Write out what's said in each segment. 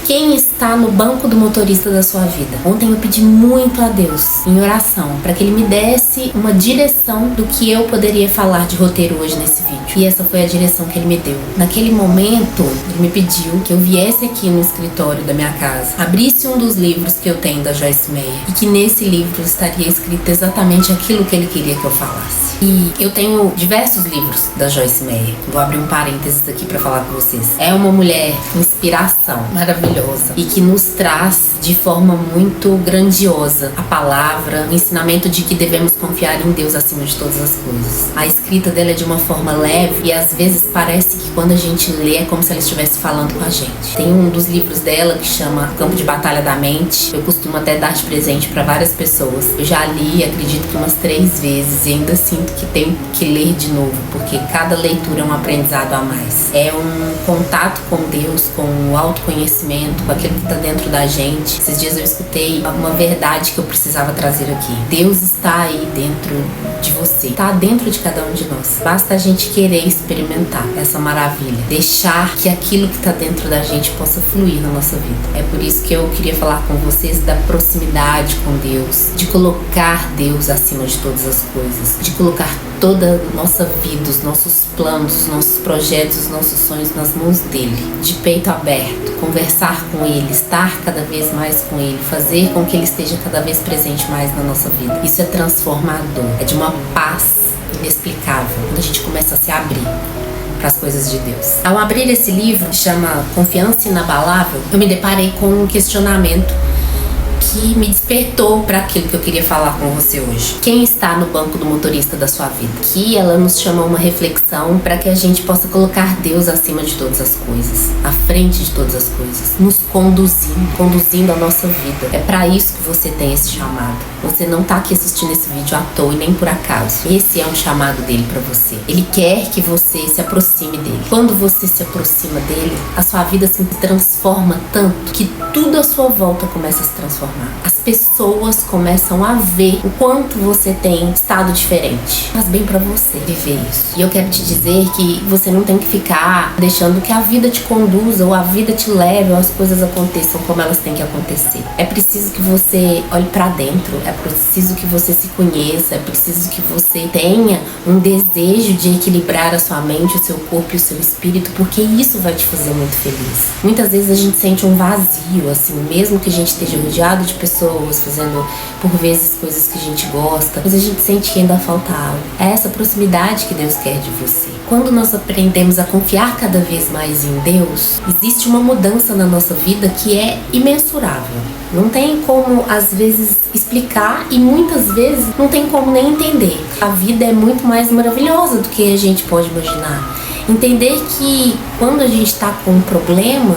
Quem está no banco do motorista da sua vida? Ontem eu pedi muito a Deus, em oração, para que Ele me desse uma direção do que eu poderia falar de roteiro hoje nesse vídeo. E essa foi a direção que Ele me deu. Naquele momento, Ele me pediu que eu viesse aqui no escritório da minha casa, abrisse um dos livros que eu tenho da Joyce Meyer, e que nesse livro estaria escrito exatamente aquilo que Ele queria que eu falasse. E eu tenho diversos livros da Joyce Meyer. Vou abrir um parênteses aqui para falar com vocês. É uma mulher inspiração maravilhosa e que nos traz de forma muito grandiosa a palavra, o ensinamento de que devemos confiar em Deus acima de todas as coisas. A escrita dela é de uma forma leve e às vezes parece que quando a gente lê é como se ela estivesse falando com a gente. Tem um dos livros dela que chama Campo de Batalha da Mente. Eu costumo até dar de presente para várias pessoas. Eu já li, acredito que umas 3 vezes e ainda sinto que tenho que ler de novo, porque cada leitura é um aprendizado a mais. É um contato com Deus, com o autoconhecimento, com aquilo que está dentro da gente. Esses dias eu escutei uma verdade que eu precisava trazer aqui. Deus está aí dentro de você, está dentro de cada um de nós. Basta a gente querer experimentar essa maravilha, deixar que aquilo que está dentro da gente possa fluir na nossa vida. É por isso que eu queria falar com vocês da proximidade com Deus, de colocar Deus acima de todas as coisas, de colocar toda a nossa vida, os nossos planos, os nossos projetos, os nossos sonhos nas mãos dele, de peito aberto, conversar com ele, estar cada vez mais com ele, fazer com que ele esteja cada vez presente mais na nossa vida. Isso é transformador, é de uma paz inexplicável quando a gente começa a se abrir para as coisas de Deus. Ao abrir esse livro, que chama Confiança Inabalável, eu me deparei com um questionamento que me despertou para aquilo que eu queria falar com você hoje. Quem está no banco do motorista da sua vida? Que ela nos chama uma reflexão para que a gente possa colocar Deus acima de todas as coisas, à frente de todas as coisas, nos conduzindo a nossa vida. É para isso que você tem esse chamado. Você não está aqui assistindo esse vídeo à toa e nem por acaso. Esse é um chamado dele para você. Ele quer que você se aproxime dele. Quando você se aproxima dele, a sua vida se transforma tanto que tudo à sua volta começa a se transformar. As pessoas começam a ver o quanto você tem estado diferente. Faz bem pra você viver isso. E eu quero te dizer que você não tem que ficar deixando que a vida te conduza ou a vida te leve ou as coisas aconteçam como elas têm que acontecer. É preciso que você olhe pra dentro, é preciso que você se conheça, é preciso que você tenha um desejo de equilibrar a sua mente, o seu corpo e o seu espírito, porque isso vai te fazer muito feliz. Muitas vezes a gente sente um vazio, assim, mesmo que a gente esteja rodeado de pessoas, fazendo por vezes coisas que a gente gosta, mas a gente sente que ainda falta algo. É essa proximidade que Deus quer de você. Quando nós aprendemos a confiar cada vez mais em Deus, existe uma mudança na nossa vida que é imensurável. Não tem como, às vezes, explicar e muitas vezes não tem como nem entender. A vida é muito mais maravilhosa do que a gente pode imaginar. Entender que quando a gente está com um problema,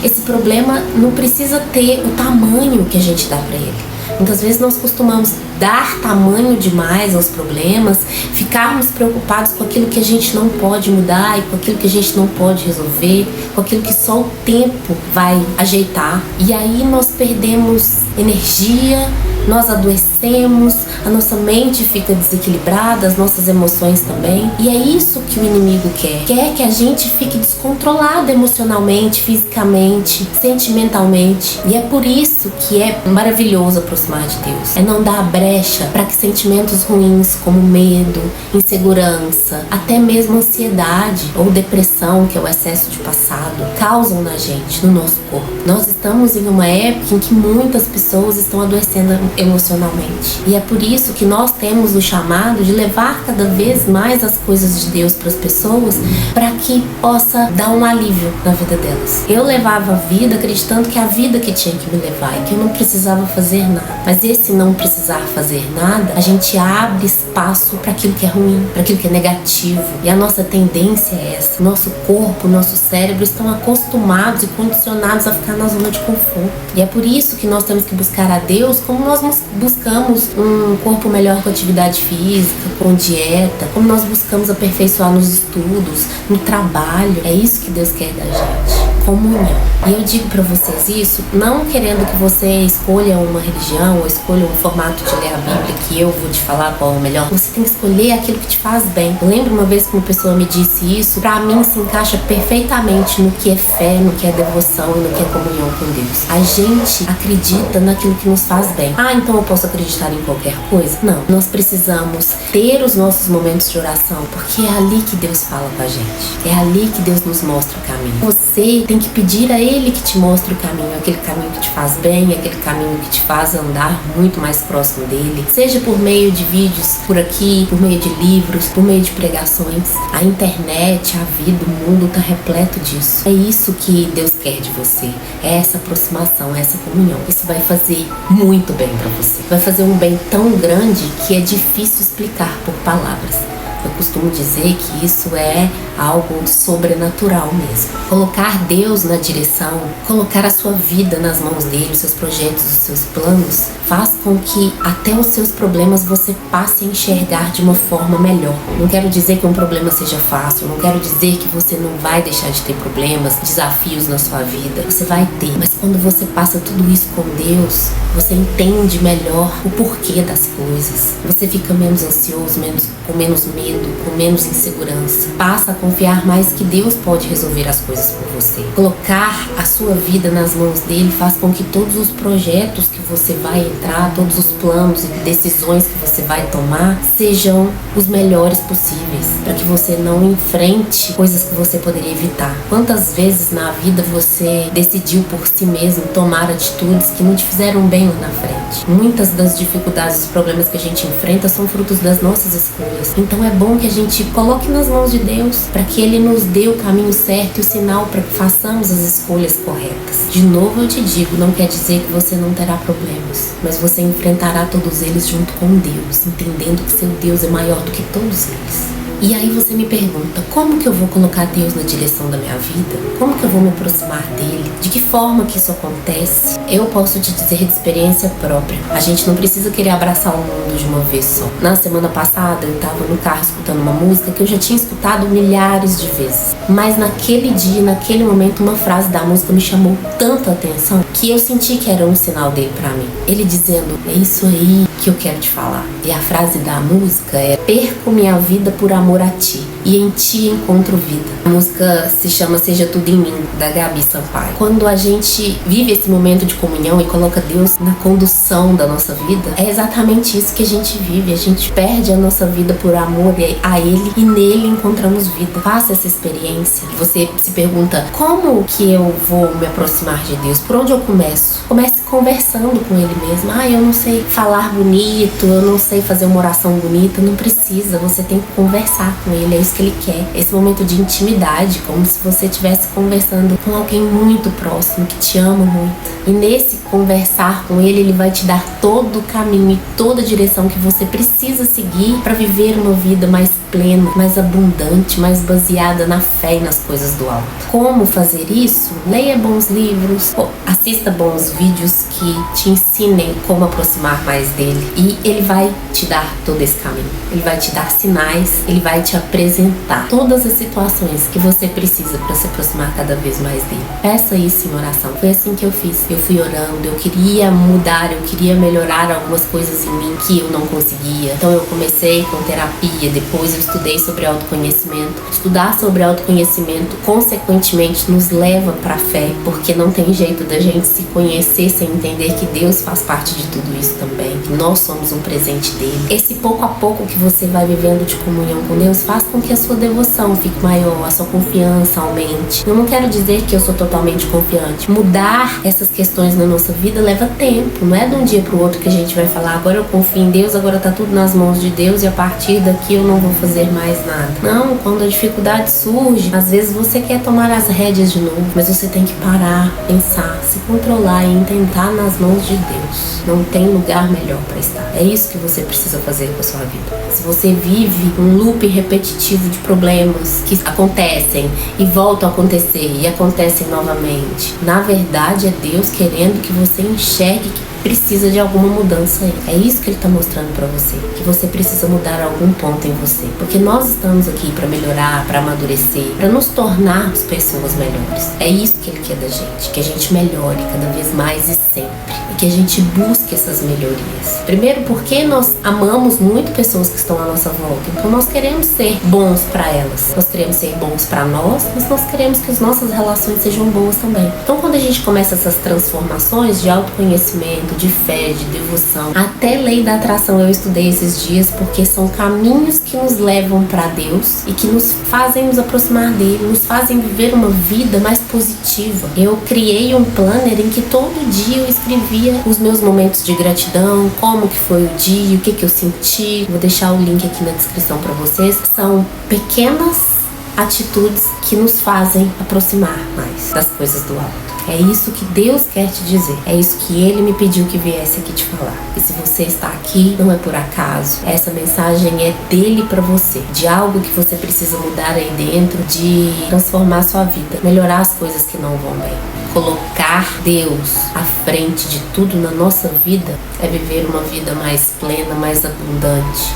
esse problema não precisa ter o tamanho que a gente dá para ele. Muitas vezes nós costumamos dar tamanho demais aos problemas, ficarmos preocupados com aquilo que a gente não pode mudar e com aquilo que a gente não pode resolver, com aquilo que só o tempo vai ajeitar. E aí nós perdemos energia, nós adoecemos, a nossa mente fica desequilibrada, as nossas emoções também. E é isso que o inimigo quer. Quer que a gente fique descontrolado emocionalmente, fisicamente, sentimentalmente. E é por isso que é maravilhoso aproximar de Deus. É não dar brecha para que sentimentos ruins como medo, insegurança, até mesmo ansiedade ou depressão, que é o excesso de passado, causam na gente, no nosso corpo. Nós estamos em uma época em que muitas pessoas estão adoecendo emocionalmente. E é por isso que nós temos o chamado de levar cada vez mais as coisas de Deus para as pessoas, para que possa dar um alívio na vida delas. Eu levava a vida acreditando que a vida que tinha que me levar e que eu não precisava fazer nada. Mas esse não precisar fazer nada, a gente abre espaço para aquilo que é ruim, para aquilo que é negativo. E a nossa tendência é essa. Nosso corpo, nosso cérebro estão acostumados e condicionados a ficar na zona de conforto. E é por isso que nós temos que buscar a Deus como nós buscamos um corpo melhor com atividade física, com dieta, como nós buscamos aperfeiçoar nos estudos, no trabalho. É isso que Deus quer da gente. comunhão. E eu digo pra vocês isso não querendo que você escolha uma religião ou escolha um formato de ler a Bíblia que eu vou te falar qual é o melhor. Você tem que escolher aquilo que te faz bem. Eu lembro uma vez que uma pessoa me disse isso, pra mim se encaixa perfeitamente no que é fé, no que é devoção e no que é comunhão com Deus. A gente acredita naquilo que nos faz bem. Então eu posso acreditar em qualquer coisa? Não. Nós precisamos ter os nossos momentos de oração, porque é ali que Deus fala com a gente. É ali que Deus nos mostra o caminho. Você tem que pedir a Ele que te mostre o caminho, aquele caminho que te faz bem, aquele caminho que te faz andar muito mais próximo dele. Seja por meio de vídeos por aqui, por meio de livros, por meio de pregações. A internet, a vida, o mundo está repleto disso. É isso que Deus quer de você. É essa aproximação, essa comunhão. Isso vai fazer muito bem para você. Vai fazer um bem tão grande que é difícil explicar por palavras. Eu costumo dizer que isso é algo sobrenatural mesmo. Colocar Deus na direção, colocar a sua vida nas mãos dele, os seus projetos, os seus planos, faz com que até os seus problemas você passe a enxergar de uma forma melhor. Não quero dizer que um problema seja fácil, não quero dizer que você não vai deixar de ter problemas, desafios na sua vida. Você vai ter, mas quando você passa tudo isso com Deus, você entende melhor o porquê das coisas. Você fica menos ansioso, com menos medo, com menos insegurança. Passa a confiar mais que Deus pode resolver as coisas por você. Colocar a sua vida nas mãos dele faz com que todos os projetos que você vai entrar, todos os planos e decisões que você vai tomar sejam os melhores possíveis, para que você não enfrente coisas que você poderia evitar. Quantas vezes na vida você decidiu por si mesmo tomar atitudes que não te fizeram bem lá na frente? Muitas das dificuldades e problemas que a gente enfrenta são frutos das nossas escolhas. Então é bom que a gente coloque nas mãos de Deus para que Ele nos dê o caminho certo e o sinal para que façamos as escolhas corretas. De novo eu te digo, não quer dizer que você não terá problemas, mas você enfrentará todos eles junto com Deus, entendendo que seu Deus é maior do que todos eles. E aí você me pergunta, como que eu vou colocar Deus na direção da minha vida? Como que eu vou me aproximar dele? De que forma que isso acontece? Eu posso te dizer de experiência própria. A gente não precisa querer abraçar o mundo de uma vez só. Na semana passada eu estava no carro escutando uma música que eu já tinha escutado milhares de vezes. Mas naquele dia, naquele momento, uma frase da música me chamou tanto a atenção que eu senti que era um sinal dele pra mim. Ele dizendo, é isso aí que eu quero te falar. E a frase da música é: perco minha vida por amor a ti, e em ti encontro vida. A música se chama Seja Tudo em Mim, da Gabi Sampaio. Quando a gente vive esse momento de comunhão e coloca Deus na condução da nossa vida, é exatamente isso que a gente vive. A gente perde a nossa vida por amor a Ele e nele encontramos vida. Faça essa experiência. Você se pergunta, como que eu vou me aproximar de Deus? Por onde eu começo? Comece conversando com Ele mesmo. Eu não sei falar bonito, eu não sei fazer uma oração bonita. Não precisa, você tem que conversar com Ele, é isso que Ele quer. Esse momento de intimidade, como se você estivesse conversando com alguém muito próximo, que te ama muito. E nesse conversar com Ele, Ele vai te dar todo o caminho e toda a direção que você precisa seguir para viver uma vida mais plena, mais abundante, mais baseada na fé e nas coisas do alto. Como fazer isso? Leia bons livros, assista bons vídeos que te ensinem como aproximar mais dele, e ele vai te dar todo esse caminho. Ele vai te dar sinais, ele vai te apresentar todas as situações que você precisa para se aproximar cada vez mais dele. Peça isso em oração. Foi assim que eu fiz. Eu fui orando, eu queria mudar, eu queria melhorar algumas coisas em mim que eu não conseguia. Então eu comecei com terapia, depois eu estudei sobre autoconhecimento. Estudar sobre autoconhecimento, consequentemente, nos leva para a fé, porque não tem jeito da gente se conhecer sem entender que Deus faz parte de tudo isso também, que nós somos um presente dele. Esse pouco a pouco que você vai vivendo de comunhão com Deus faz com que a sua devoção fique maior, a sua confiança aumente. Eu não quero dizer que eu sou totalmente confiante. Mudar essas questões na nossa vida leva tempo, não é de um dia pro outro que a gente vai falar, agora eu confio em Deus, agora tá tudo nas mãos de Deus e a partir daqui eu não vou fazer mais nada. Não, quando a dificuldade surge, às vezes você quer tomar as rédeas de novo, mas você tem que parar, pensar, se controlar e tentar nas mãos de Deus. Não tem lugar melhor para estar. É isso que você precisa fazer com a sua vida. Se você vive um loop repetitivo de problemas que acontecem e voltam a acontecer e acontecem novamente, na verdade é Deus querendo que você enxergue que precisa de alguma mudança aí. É isso que ele está mostrando para você, que você precisa mudar algum ponto em você, porque nós estamos aqui para melhorar, para amadurecer, para nos tornarmos pessoas melhores. É isso que ele quer da gente, que a gente melhore cada vez mais e sempre, e que a gente busque essas melhorias. Primeiro porque nós amamos muito pessoas que estão à nossa volta, então nós queremos ser bons para elas, nós queremos ser bons para nós, mas nós queremos que as nossas relações sejam boas também. Então quando a gente começa essas transformações de autoconhecimento, de fé, de devoção, até lei da atração eu estudei esses dias, porque são caminhos que nos levam para Deus e que nos fazem nos aproximar dele, nos fazem viver uma vida mais positiva. Eu criei um planner em que todo dia eu escrevia os meus momentos de gratidão, como que foi o dia, o que eu senti. Vou deixar o link aqui na descrição para vocês. São pequenas atitudes que nos fazem aproximar mais das coisas do alto. É isso que Deus quer te dizer. É isso que Ele me pediu que viesse aqui te falar. E se você está aqui, não é por acaso. Essa mensagem é dele para você. De algo que você precisa mudar aí dentro, de transformar sua vida, melhorar as coisas que não vão bem. Colocar Deus à frente de tudo na nossa vida é viver uma vida mais plena, mais abundante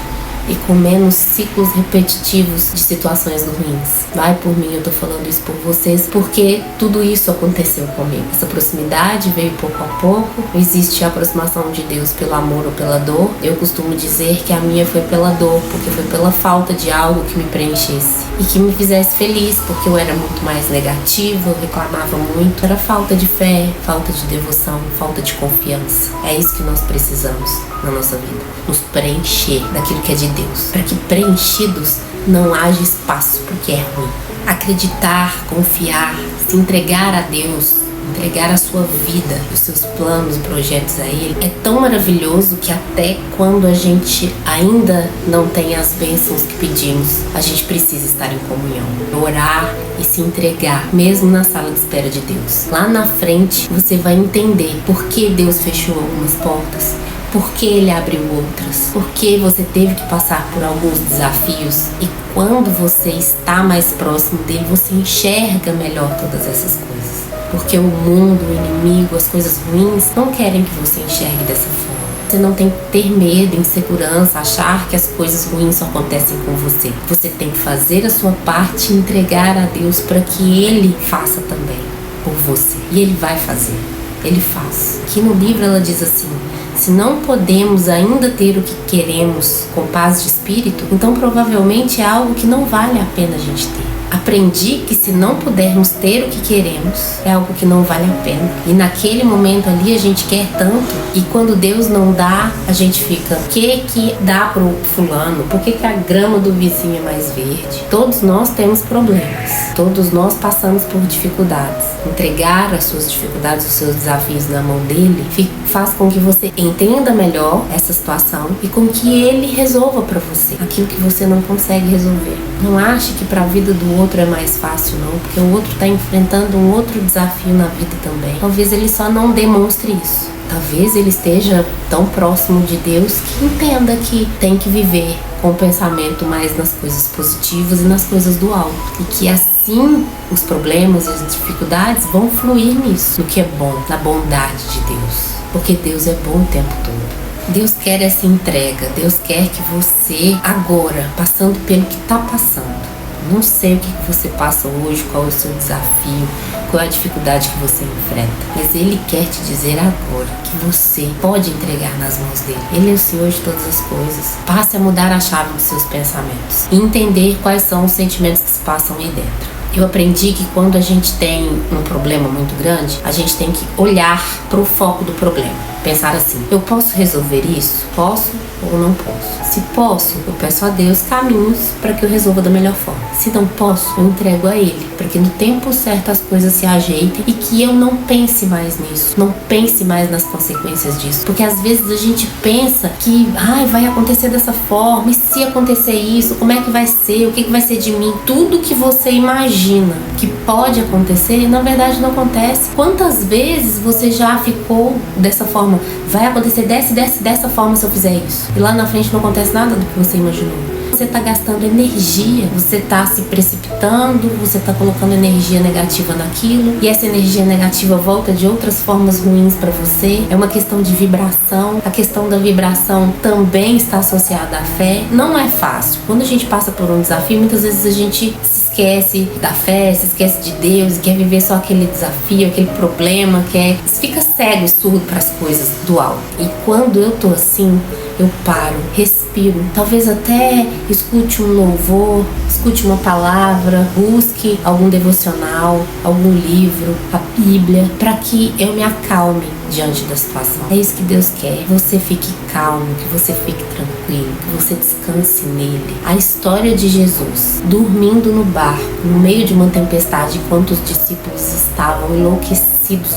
e com menos ciclos repetitivos de situações ruins. Vai por mim, eu tô falando isso por vocês, porque tudo isso aconteceu comigo. Essa proximidade veio pouco a pouco. Existe a aproximação de Deus pelo amor ou pela dor. Eu costumo dizer que a minha foi pela dor, porque foi pela falta de algo que me preenchesse e que me fizesse feliz, porque eu era muito mais negativa, eu reclamava muito. Era falta de fé, falta de devoção, falta de confiança. É isso que nós precisamos na nossa vida, nos preencher daquilo que é de Deus, para que preenchidos não haja espaço porque é ruim. Acreditar, confiar, se entregar a Deus, entregar a sua vida, os seus planos, projetos a Ele, é tão maravilhoso que até quando a gente ainda não tem as bênçãos que pedimos, a gente precisa estar em comunhão, orar e se entregar, mesmo na sala de espera de Deus. Lá na frente você vai entender por que Deus fechou algumas portas, por que Ele abriu outras, por que você teve que passar por alguns desafios, e quando você está mais próximo dele, você enxerga melhor todas essas coisas. Porque o mundo, o inimigo, as coisas ruins não querem que você enxergue dessa forma. Você não tem que ter medo, insegurança, achar que as coisas ruins só acontecem com você. Você tem que fazer a sua parte e entregar a Deus para que Ele faça também por você. E Ele vai fazer. Ele faz. Aqui no livro ela diz assim: se não podemos ainda ter o que queremos com paz de espírito, então provavelmente é algo que não vale a pena a gente ter. Aprendi que se não pudermos ter o que queremos, é algo que não vale a pena. E naquele momento ali a gente quer tanto, e quando Deus não dá, a gente fica: o que dá pro fulano? Por que a grama do vizinho é mais verde? Todos nós temos problemas, todos nós passamos por dificuldades. Entregar as suas dificuldades, os seus desafios na mão dele, faz com que você entenda melhor essa situação e com que ele resolva para você aquilo que você não consegue resolver. Não ache que para a vida do outro é mais fácil, não, porque o outro está enfrentando um outro desafio na vida também. Talvez ele só não demonstre isso. Talvez ele esteja tão próximo de Deus que entenda que tem que viver com o pensamento mais nas coisas positivas e nas coisas do alto. E que assim os problemas e as dificuldades vão fluir nisso, no que é bom, na bondade de Deus. Porque Deus é bom o tempo todo. Deus quer essa entrega. Deus quer que você, agora, passando pelo que está passando, não sei o que você passa hoje, qual é o seu desafio, qual é a dificuldade que você enfrenta, mas Ele quer te dizer agora que você pode entregar nas mãos dele. Ele é o Senhor de todas as coisas. Passe a mudar a chave dos seus pensamentos e entender quais são os sentimentos que se passam aí dentro. Eu aprendi que quando a gente tem um problema muito grande, a gente tem que olhar para o foco do problema. Pensar assim: eu posso resolver isso? Posso ou não posso? Se posso, eu peço a Deus caminhos para que eu resolva da melhor forma. Se não posso, eu entrego a Ele, para que no tempo certo as coisas se ajeitem e que eu não pense mais nisso, não pense mais nas consequências disso. Porque às vezes a gente pensa que vai acontecer dessa forma, e se acontecer isso, como é que vai ser? O que vai ser de mim? Tudo que você imagina que pode acontecer e na verdade não acontece. Quantas vezes você já ficou dessa forma? Vai acontecer dessa forma se eu fizer isso. E lá na frente não acontece nada do que você imaginou. Você você tá gastando energia, você tá se precipitando, você tá colocando energia negativa naquilo, e essa energia negativa volta de outras formas ruins para você. É uma questão de vibração. A questão da vibração também está associada à fé. Não é fácil. Quando a gente passa por um desafio, muitas vezes a gente se esquece da fé, se esquece de Deus, e quer viver só aquele desafio, aquele problema, fica cego e surdo para as coisas do alto. E quando eu tô assim, eu paro, respiro, talvez até escute um louvor, escute uma palavra, busque algum devocional, algum livro, a Bíblia, para que eu me acalme diante da situação. É isso que Deus quer, que você fique calmo, que você fique tranquilo, que você descanse nele. A história de Jesus dormindo no barco, no meio de uma tempestade, enquanto os discípulos estavam enlouquecidos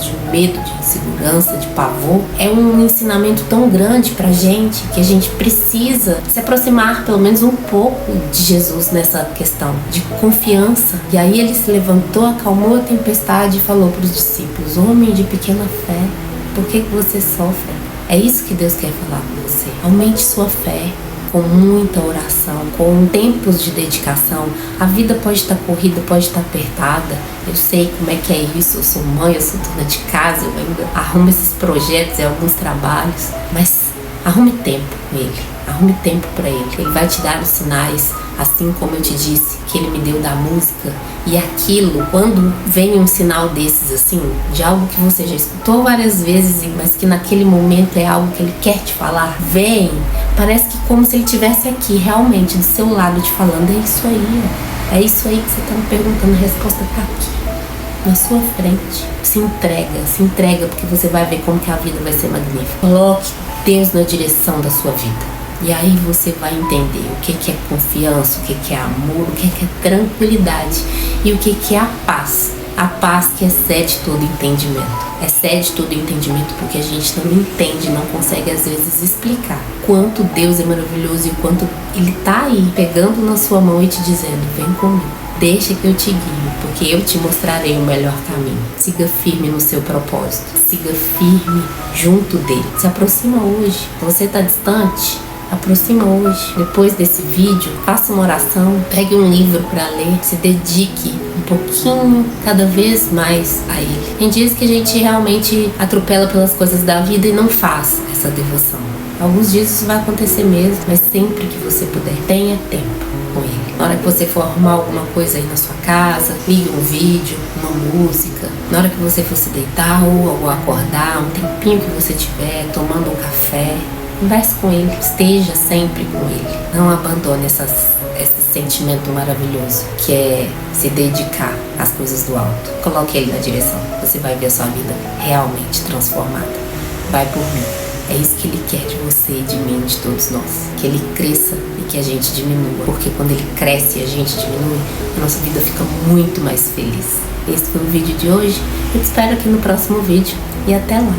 de medo, de insegurança, de pavor, é um ensinamento tão grande pra gente que a gente precisa se aproximar pelo menos um pouco de Jesus nessa questão de confiança. E aí ele se levantou, acalmou a tempestade e falou para os discípulos: homem de pequena fé, por que você sofre? É isso que Deus quer falar com você. Aumente sua fé com muita oração, com tempos de dedicação. A vida pode estar corrida, pode estar apertada. Eu sei como é que é isso. Eu sou mãe, eu sou dona de casa, eu ainda arrumo esses projetos e alguns trabalhos. Mas arrume tempo com ele, arrume tempo para ele. Ele vai te dar os sinais, assim como eu te disse que ele me deu da música. E aquilo, quando vem um sinal desses assim, de algo que você já escutou várias vezes, mas que naquele momento é algo que ele quer te falar, vem, parece que como se ele estivesse aqui, realmente, do seu lado, te falando: é isso aí, ó. É isso aí que você está me perguntando, a resposta está aqui, na sua frente. Se entrega, porque você vai ver como que a vida vai ser magnífica. Coloque Deus na direção da sua vida. E aí você vai entender o que é confiança, o que é amor, o que é tranquilidade e o que é a paz. A paz que excede todo entendimento. Excede todo entendimento porque a gente não entende, não consegue às vezes explicar quanto Deus é maravilhoso e quanto Ele tá aí pegando na sua mão e te dizendo: vem comigo, deixa que eu te guio, porque eu te mostrarei o melhor caminho. Siga firme no seu propósito, siga firme junto dele. Se aproxima hoje. Você tá distante? Aproxima hoje. Depois desse vídeo, faça uma oração, pegue um livro para ler, se dedique um pouquinho, cada vez mais a ele. Tem dias que a gente realmente atropela pelas coisas da vida e não faz essa devoção. Alguns dias isso vai acontecer mesmo, mas sempre que você puder, tenha tempo com ele. Na hora que você for arrumar alguma coisa aí na sua casa, ligue um vídeo, uma música. Na hora que você for se deitar ou acordar, um tempinho que você tiver, tomando um café, converse com ele, esteja sempre com ele. Não abandone esse sentimento maravilhoso que é se dedicar às coisas do alto. Coloque ele na direção. Você vai ver a sua vida realmente transformada. Vai por mim. É isso que ele quer de você, de mim, de todos nós. Que ele cresça e que a gente diminua. Porque quando ele cresce e a gente diminui, a nossa vida fica muito mais feliz. Esse foi o vídeo de hoje. Eu te espero aqui no próximo vídeo. E até lá.